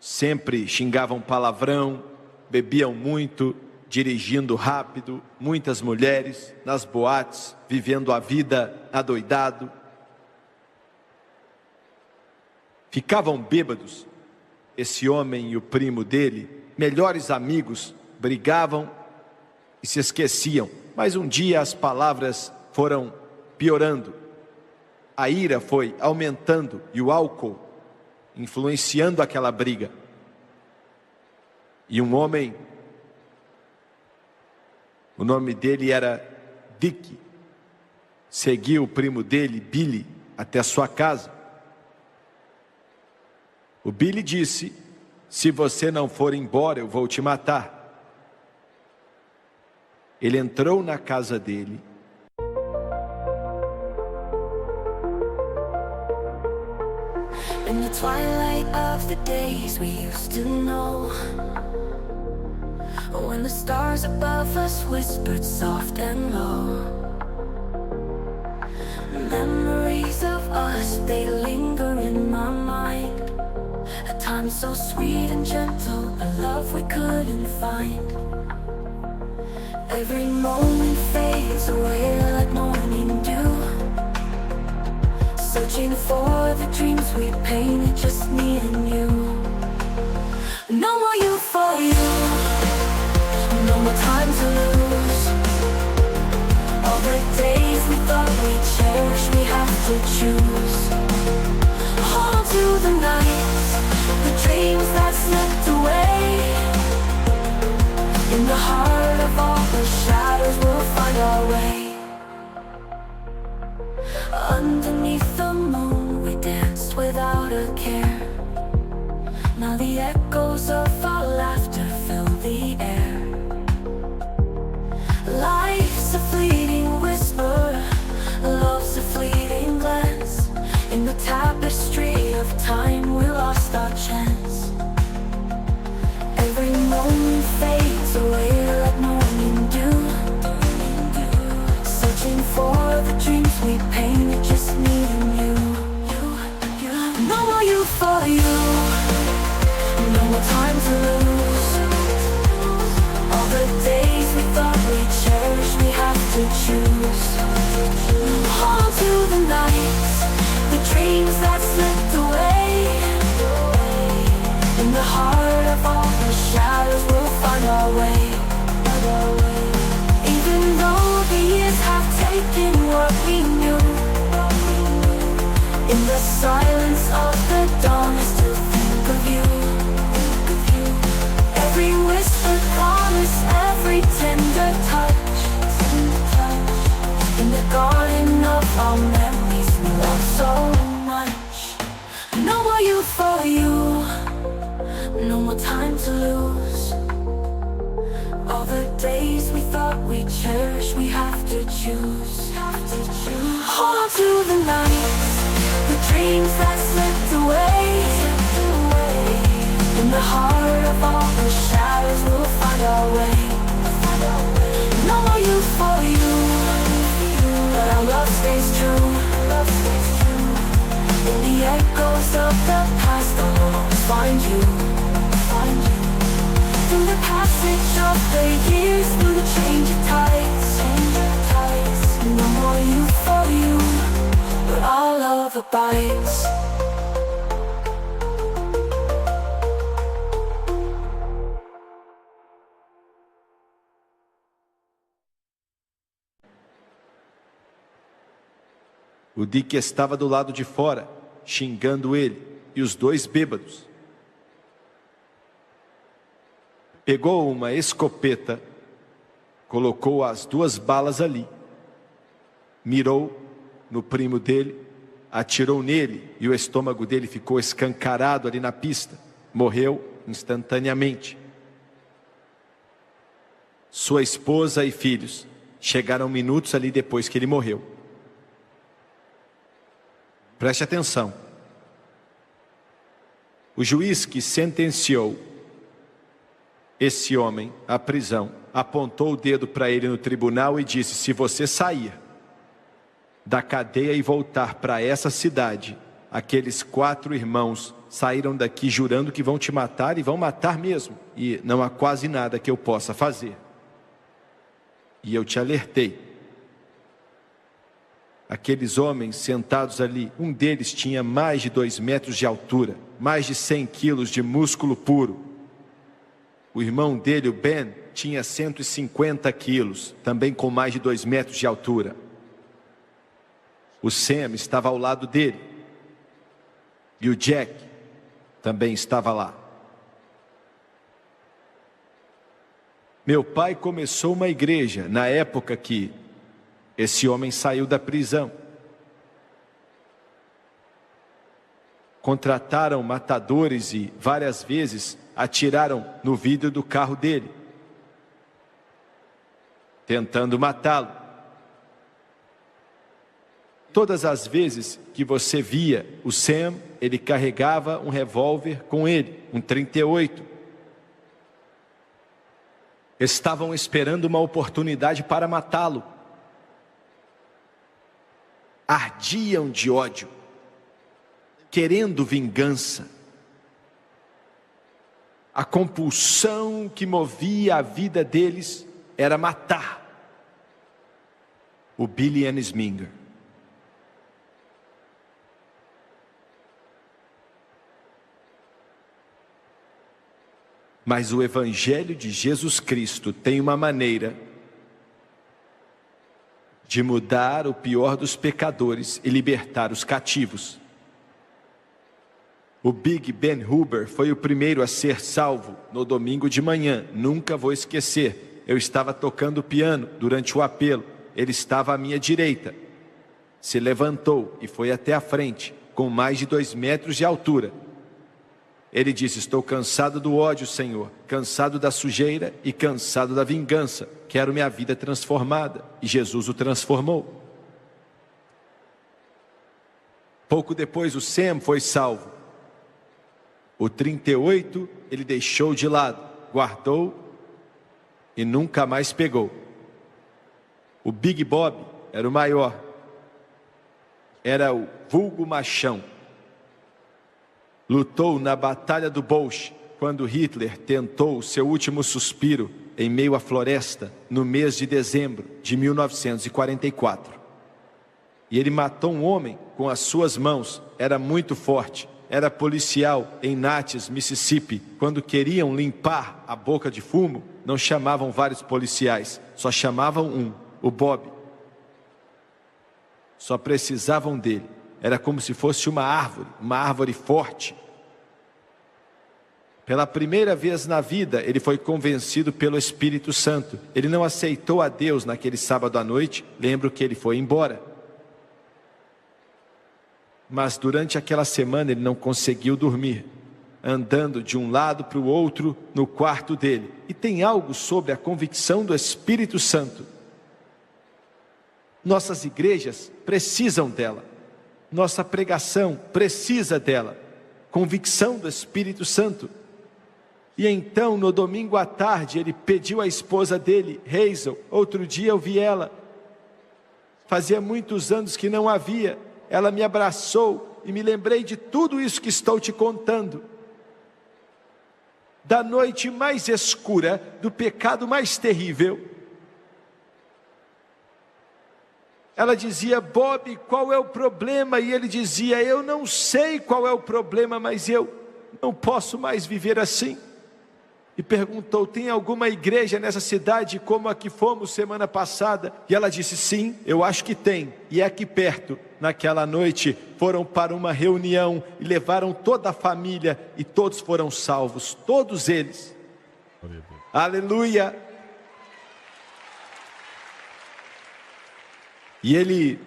sempre xingavam palavrão, bebiam muito, dirigindo rápido, muitas mulheres, nas boates, vivendo a vida adoidado. Ficavam bêbados, esse homem e o primo dele, melhores amigos, brigavam e se esqueciam. Mas um dia as palavras foram piorando, a ira foi aumentando e o álcool influenciando aquela briga. E um homem, o nome dele era Dick, seguiu o primo dele, Billy, até a sua casa. O Billy disse: se você não for embora, eu vou te matar. Ele entrou na casa dele, In the twilight of the days we used to know, when the stars above us whispered soft and low, memories of us, they linger in my mind. A time so sweet and gentle, a love we couldn't find. Every moment fades away like morning dew, searching for the dreams we painted, just me and you. No more you for you, no more time to lose. All the days we thought we'd cherish, we have to choose. Hold on to the nights, the dreams that slipped away. In the heart of all the shadows, we'll find our way. Underneath the moon, we danced without a care. Now the echoes of our laughter fill the air. Life's a fleeting whisper, love's a fleeting glance. In the tapestry of time, we lost our chance. Every moment fades away like morning dew, searching for the dreams we painted, just me and you. No more you for you, no more time to lose. All the days we thought we'd cherish, we have to choose. Hold on to the nights, the dreams that slipped away. In the heart of all the shadows, we'll find our way. Even though the years have taken what we knew, in the silence of the dawn, I still think of you. Every whispered promise, every tender touch. In the garden of our memories, we love so much. No more you for you, no more time to lose. All the days we thought we'd cherish, we have to choose. Hold on to the nights, the dreams that slipped away. In the heart of all the shadows, we'll find our way. No more you for you, but our love stays true. In the echoes of the past, I'll always find you. Through the passage of the years, through the change of tides. No more you for you, but our love abides. O Dick estava do lado de fora, xingando ele e os dois bêbados. Pegou uma escopeta, colocou as 2 balas ali, mirou no primo dele, atirou nele e o estômago dele ficou escancarado ali na pista. Morreu instantaneamente. Sua esposa e filhos chegaram minutos ali depois que ele morreu. Preste atenção. O juiz que sentenciou esse homem à prisão apontou o dedo para ele no tribunal e disse: se você sair da cadeia e voltar para essa cidade, aqueles 4 irmãos saíram daqui jurando que vão te matar e vão matar mesmo. E não há quase nada que eu possa fazer. E eu te alertei. Aqueles homens sentados ali, um deles tinha mais de 2 metros de altura, mais de 100 quilos de músculo puro. O irmão dele, o Ben, tinha 150 quilos, também com mais de 2 metros de altura. O Sam estava ao lado dele. E o Jack também estava lá. Meu pai começou uma igreja na época que esse homem saiu da prisão. Contrataram matadores e várias vezes atiraram no vidro do carro dele, tentando matá-lo. Todas as vezes que você via o Sam, ele carregava um revólver com ele, um 38. Estavam esperando uma oportunidade para matá-lo. Ardiam de ódio, querendo vingança. A compulsão que movia a vida deles era matar o Billy Ann Sminger. Mas o Evangelho de Jesus Cristo tem uma maneira de mudar o pior dos pecadores e libertar os cativos. O Big Ben Huber foi o primeiro a ser salvo no domingo de manhã. Nunca vou esquecer. Eu estava tocando piano durante o apelo. Ele estava à minha direita. Se levantou e foi até a frente, com mais de 2 metros de altura. Ele disse: estou cansado do ódio, Senhor, cansado da sujeira e cansado da vingança. Quero minha vida transformada. E Jesus o transformou. Pouco depois o Sam foi salvo. O 38 ele deixou de lado, guardou e nunca mais pegou. O Big Bob era o maior. Era o vulgo machão. Lutou na Batalha do Bulge, quando Hitler tentou o seu último suspiro em meio à floresta, no mês de dezembro de 1944. E ele matou um homem com as suas mãos. Era muito forte. Era policial em Natchez, Mississippi. Quando queriam limpar a boca de fumo, não chamavam vários policiais, só chamavam um, o Bob. Só precisavam dele. Era como se fosse uma árvore forte. Pela primeira vez na vida, ele foi convencido pelo Espírito Santo. Ele não aceitou a Deus naquele sábado à noite. Lembro que ele foi embora. Mas durante aquela semana ele não conseguiu dormir, andando de um lado para o outro no quarto dele. E tem algo sobre a convicção do Espírito Santo. Nossas igrejas precisam dela. Nossa pregação precisa dela. Convicção do Espírito Santo. E então, no domingo à tarde, ele pediu à esposa dele, Hazel. Outro dia eu vi ela. Fazia muitos anos que não a via. Ela me abraçou e me lembrei de tudo isso que estou te contando. Da noite mais escura, do pecado mais terrível. Ela dizia: Bob, qual é o problema? E ele dizia: eu não sei qual é o problema, mas eu não posso mais viver assim. E perguntou: tem alguma igreja nessa cidade como a que fomos semana passada? E ela disse: sim, eu acho que tem. E é aqui perto. Naquela noite foram para uma reunião e levaram toda a família e todos foram salvos, todos eles. Aleluia! E ele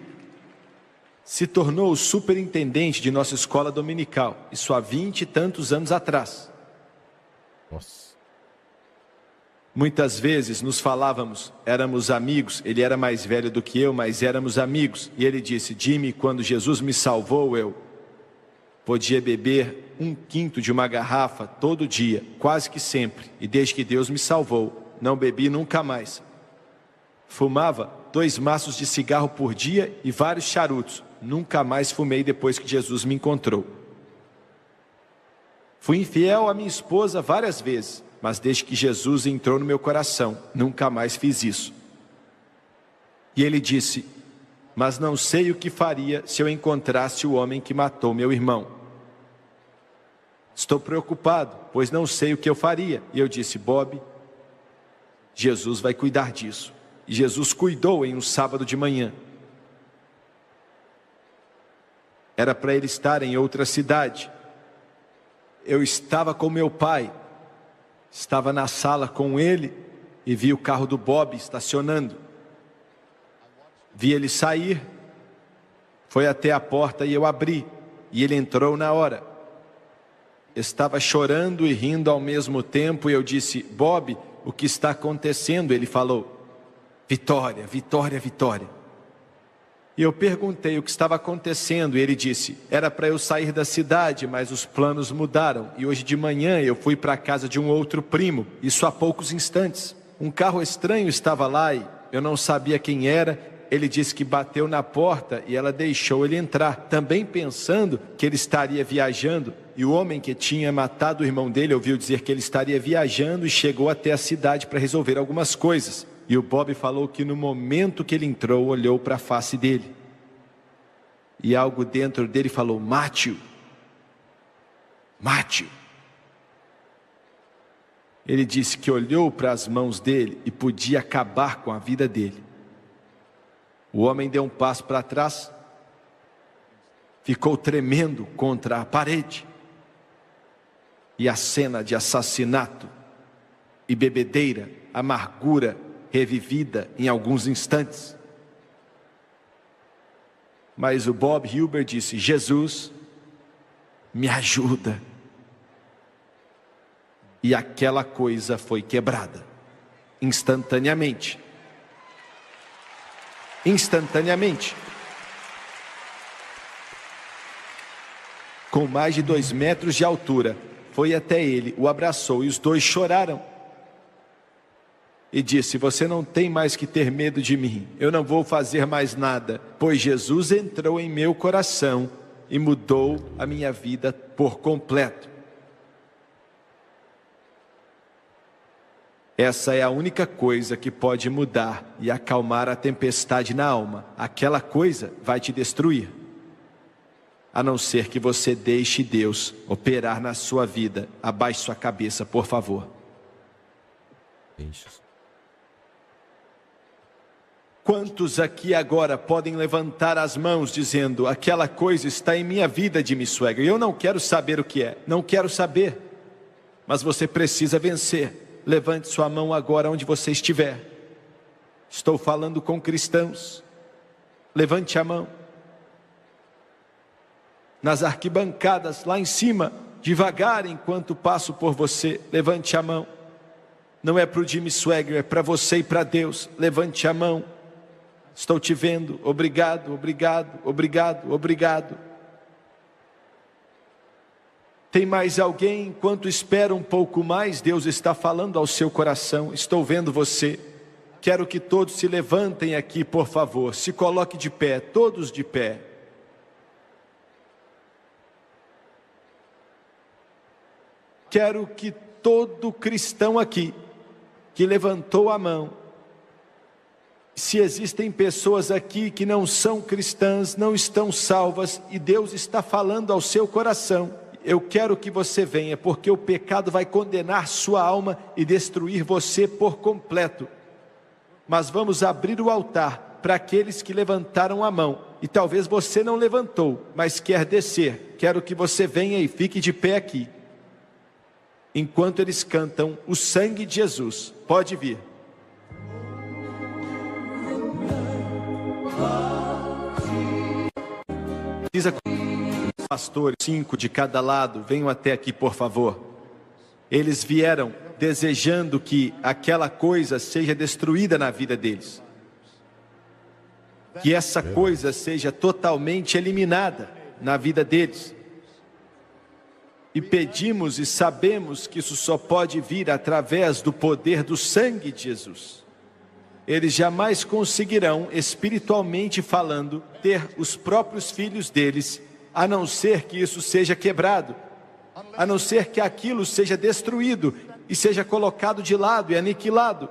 se tornou o superintendente de nossa escola dominical, isso há 20 e tantos anos atrás. Nossa. Muitas vezes nos falávamos, éramos amigos. Ele era mais velho do que eu, mas éramos amigos. E ele disse: Jimmy, quando Jesus me salvou, eu podia beber 1/5 de uma garrafa todo dia, quase que sempre. E desde que Deus me salvou, não bebi nunca mais. Fumava 2 maços de cigarro por dia e vários charutos. Nunca mais fumei depois que Jesus me encontrou. Fui infiel à minha esposa várias vezes, mas desde que Jesus entrou no meu coração, nunca mais fiz isso. E ele disse: mas não sei o que faria se eu encontrasse o homem que matou meu irmão. Estou preocupado, pois não sei o que eu faria. E eu disse: Bob, Jesus vai cuidar disso. E Jesus cuidou em um sábado de manhã. Era para ele estar em outra cidade. Eu estava com meu pai. Estava na sala com ele e vi o carro do Bob estacionando. Vi ele sair, foi até a porta e eu abri, e ele entrou na hora. Estava chorando e rindo ao mesmo tempo e eu disse: Bob, o que está acontecendo? Ele falou: Vitória, vitória, vitória. E eu perguntei o que estava acontecendo, e ele disse: era para eu sair da cidade, mas os planos mudaram, e hoje de manhã eu fui para a casa de um outro primo, isso há poucos instantes. Um carro estranho estava lá e eu não sabia quem era. Ele disse que bateu na porta e ela deixou ele entrar, também pensando que ele estaria viajando. E o homem que tinha matado o irmão dele ouviu dizer que ele estaria viajando e chegou até a cidade para resolver algumas coisas. E o Bob falou que no momento que ele entrou, olhou para a face dele. E algo dentro dele falou: mate-o. Mate-o. Ele disse que olhou para as mãos dele e podia acabar com a vida dele. O homem deu um passo para trás, ficou tremendo contra a parede. E a cena de assassinato e bebedeira, amargura revivida em alguns instantes. Mas o Bob Hilber disse: Jesus, me ajuda. E aquela coisa foi quebrada, instantaneamente. Instantaneamente. Com mais de 2 metros de altura, foi até ele, o abraçou e os dois choraram. E disse: você não tem mais que ter medo de mim, eu não vou fazer mais nada, pois Jesus entrou em meu coração e mudou a minha vida por completo. Essa é a única coisa que pode mudar e acalmar a tempestade na alma. Aquela coisa vai te destruir, a não ser que você deixe Deus operar na sua vida. Abaixe sua cabeça, por favor. Quantos aqui agora podem levantar as mãos dizendo: aquela coisa está em minha vida, Jimmy Swaggart, eu não quero saber o que é, não quero saber, mas você precisa vencer. Levante sua mão agora onde você estiver. Estou falando com cristãos. Levante a mão. Nas arquibancadas, lá em cima, devagar enquanto passo por você, levante a mão. Não é para o Jimmy Swaggart, é para você e para Deus. Levante a mão. Estou te vendo. Obrigado, obrigado, obrigado, obrigado. Tem mais alguém? Enquanto espera um pouco mais, Deus está falando ao seu coração. Estou vendo você. Quero que todos se levantem aqui, por favor. Se coloque de pé, todos de pé. Quero que todo cristão aqui que levantou a mão, se existem pessoas aqui que não são cristãs, não estão salvas, e Deus está falando ao seu coração, eu quero que você venha, porque o pecado vai condenar sua alma e destruir você por completo. Mas vamos abrir o altar para aqueles que levantaram a mão, e talvez você não levantou, mas quer descer. Quero que você venha e fique de pé aqui, enquanto eles cantam o sangue de Jesus. Pode vir. Precisa pastores, 5 de cada lado, venham até aqui, por favor. Eles vieram desejando que aquela coisa seja destruída na vida deles, que essa coisa seja totalmente eliminada na vida deles. E pedimos e sabemos que isso só pode vir através do poder do sangue de Jesus. Eles jamais conseguirão, espiritualmente falando, ter os próprios filhos deles, a não ser que isso seja quebrado, a não ser que aquilo seja destruído e seja colocado de lado e aniquilado.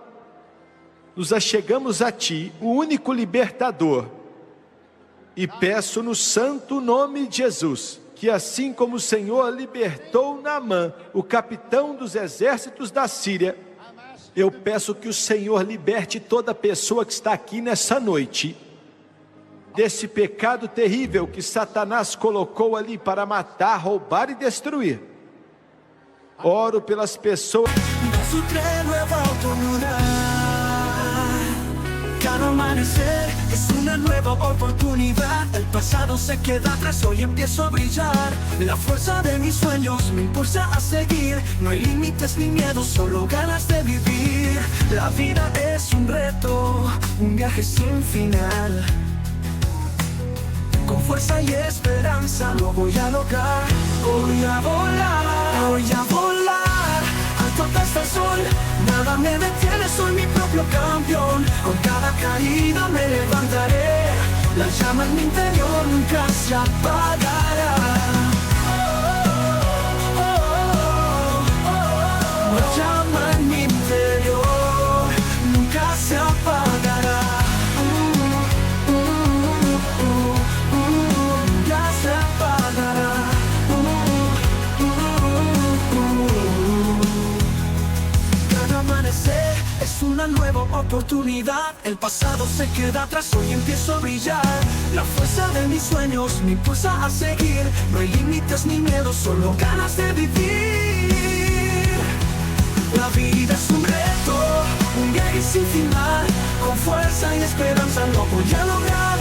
Nos achegamos a Ti, o único libertador, e peço no santo nome de Jesus, que assim como o Senhor libertou Naamã, o capitão dos exércitos da Síria, eu peço que o Senhor liberte toda pessoa que está aqui nessa noite, desse pecado terrível que Satanás colocou ali para matar, roubar e destruir. Oro pelas pessoas. Cada amanecer es una nueva oportunidad. El pasado se queda atrás, hoy empiezo a brillar. La fuerza de mis sueños me impulsa a seguir. No hay límites ni miedos, solo ganas de vivir. La vida es un reto, un viaje sin final. con fuerza y esperanza lo voy a lograr. Voy a volar, voy a volar, alto hasta el sol, nada me detiene, soy mi propio campeón. Con cada caída me levantaré, la llama en mi interior nunca se apagará. La llama en mi interior nunca se apagará. Nunca se apagará. Cada amanecer es una nueva oportunidad. El pasado se queda atrás, hoy empiezo a brillar. La fuerza de mis sueños me impulsa a seguir. No hay límites ni miedo, solo ganas de vivir. La vida es un reto, un viaje sin final. Con fuerza y esperanza lo voy a lograr.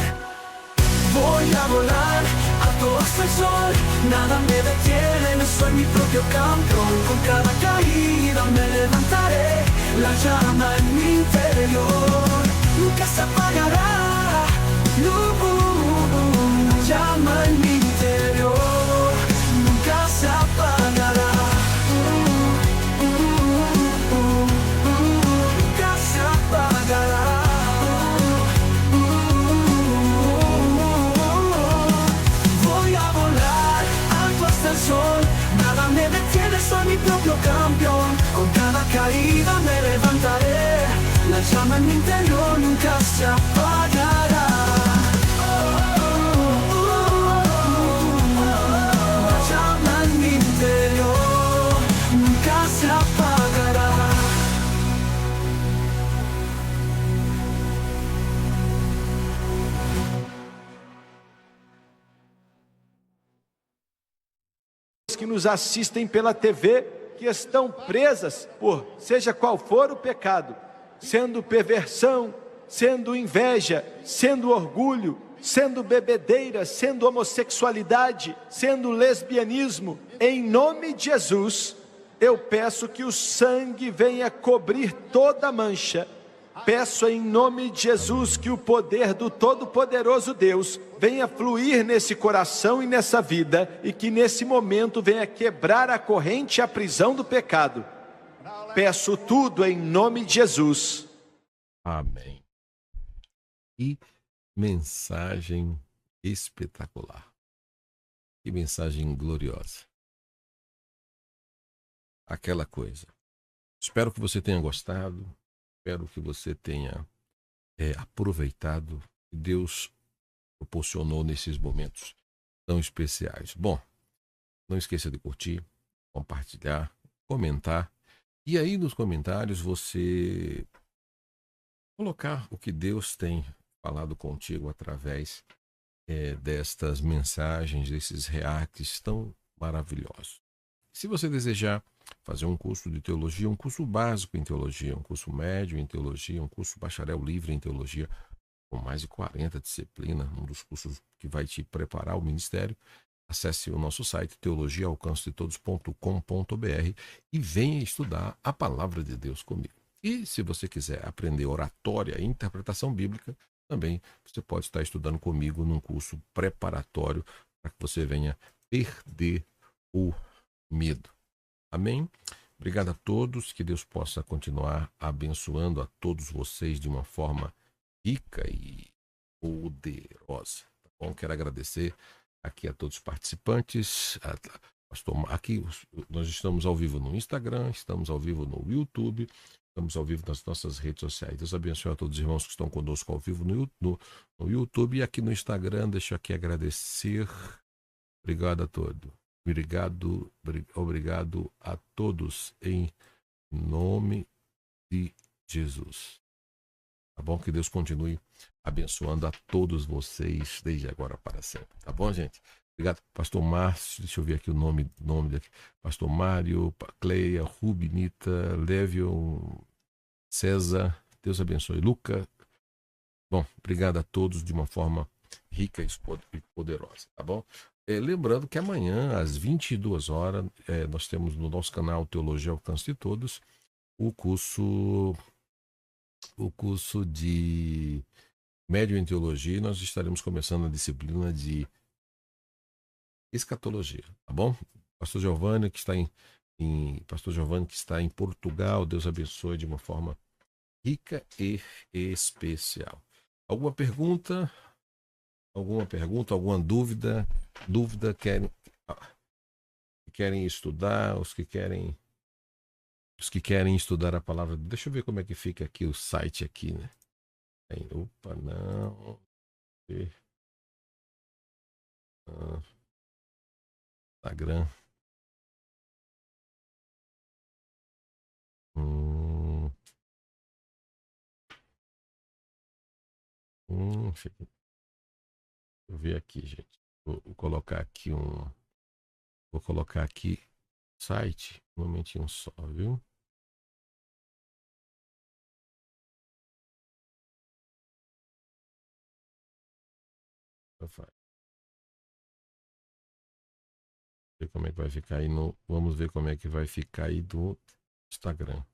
Voy a volar, alto hasta el sol, nada me detiene, soy mi propio campeón. Con cada caída me levantaré, la llama en mi interior nunca se apagará. La llama en mi interior nunca se apagará. Nunca se apagará. Voy a volar alto hasta el sol, nada me detiene, soy mi propio campeón. Con cada caída me levantaré, la llama en mi interior nunca se apagará. La llama en mi interior nunca se apagará. Que nos assistem pela TV, que estão presas por seja qual for o pecado, sendo perversão, sendo inveja, sendo orgulho, sendo bebedeira, sendo homossexualidade, sendo lesbianismo. Em nome de Jesus, eu peço que o sangue venha cobrir toda mancha. Peço em nome de Jesus que o poder do Todo-Poderoso Deus venha fluir nesse coração e nessa vida, e que nesse momento venha quebrar a corrente e a prisão do pecado. Peço tudo em nome de Jesus. Amém. Que mensagem espetacular. Que mensagem gloriosa. Aquela coisa. Espero que você tenha gostado. Espero que você tenha aproveitado o que Deus proporcionou nesses momentos tão especiais. Bom, não esqueça de curtir, compartilhar, comentar. E aí nos comentários você colocar o que Deus tem falado contigo através destas mensagens, desses reacts tão maravilhosos. Se você desejar fazer um curso de teologia, um curso básico em teologia, um curso médio em teologia, um curso bacharel livre em teologia, com mais de 40 disciplinas, um dos cursos que vai te preparar ao ministério, acesse o nosso site teologiaalcancetodos.com.br e venha estudar a palavra de Deus comigo. E se você quiser aprender oratória e interpretação bíblica, também você pode estar estudando comigo num curso preparatório para que você venha perder o medo. Amém? Obrigado a todos, que Deus possa continuar abençoando a todos vocês de uma forma rica e poderosa. Tá bom? Quero agradecer aqui a todos os participantes. Aqui nós estamos ao vivo no Instagram, estamos ao vivo no YouTube, estamos ao vivo nas nossas redes sociais. Deus abençoe a todos os irmãos que estão conosco ao vivo no YouTube e aqui no Instagram. Deixo aqui agradecer. Obrigado a todos. Obrigado a todos em nome de Jesus. Tá bom? Que Deus continue abençoando a todos vocês desde agora para sempre. Tá bom, gente? Obrigado, Pastor Márcio. Deixa eu ver aqui o nome daqui. Pastor Mário, Cleia, Rubinita, Lévio, César. Deus abençoe. Luca. Bom, obrigado a todos de uma forma rica e poderosa. Tá bom? Lembrando que amanhã, às 22 horas, nós temos no nosso canal Teologia ao Alcance de Todos o curso de Médio em Teologia, e nós estaremos começando a disciplina de Escatologia, tá bom? Pastor Giovanni, que está Pastor Giovanni, que está em Portugal, Deus abençoe de uma forma rica e especial. Alguma pergunta? Alguma dúvida? Querem estudar, os que querem estudar a palavra. Deixa eu ver como é que fica aqui o site aqui, né? Opa, não. Instagram. Deixa eu ver aqui, gente. Vou colocar aqui site. Um momentinho só, viu? Ver como é que vai ficar aí Vamos ver como é que vai ficar aí do Instagram.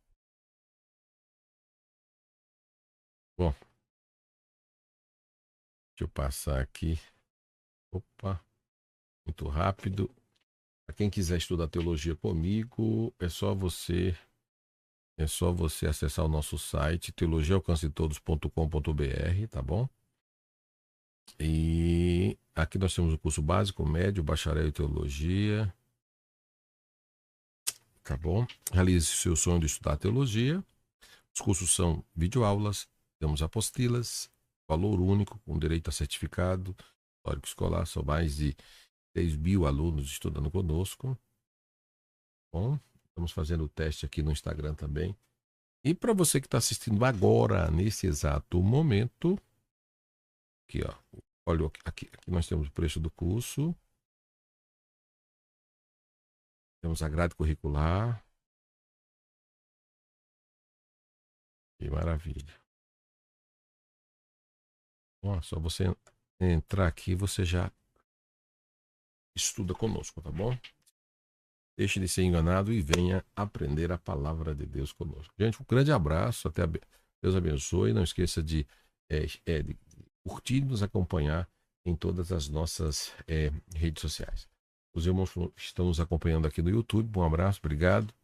Bom, deixa eu passar aqui. Opa, muito rápido. Para quem quiser estudar teologia comigo, é só você acessar o nosso site teologiaalcancetodos.com.br, tá bom? E aqui nós temos o curso básico, médio, bacharel em teologia. Tá bom? Realize seu sonho de estudar teologia. Os cursos são videoaulas, temos apostilas, valor único, com direito a certificado, histórico escolar. São mais de 6.000 alunos estudando conosco. Bom, estamos fazendo o teste aqui no Instagram também. E para você que está assistindo agora, nesse exato momento, aqui, ó, olha, aqui nós temos o preço do curso. Temos a grade curricular. Que maravilha. Ó, só você entrar aqui, você já estuda conosco, tá bom? Deixe de ser enganado e venha aprender a palavra de Deus conosco. Gente, um grande abraço, Deus abençoe. Não esqueça de curtir e nos acompanhar em todas as nossas redes sociais. Os irmãos estão nos acompanhando aqui no YouTube. Um abraço, obrigado.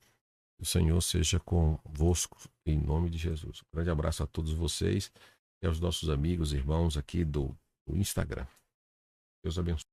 O Senhor seja convosco em nome de Jesus. Um grande abraço a todos vocês e aos nossos amigos, irmãos aqui do Instagram. Deus abençoe.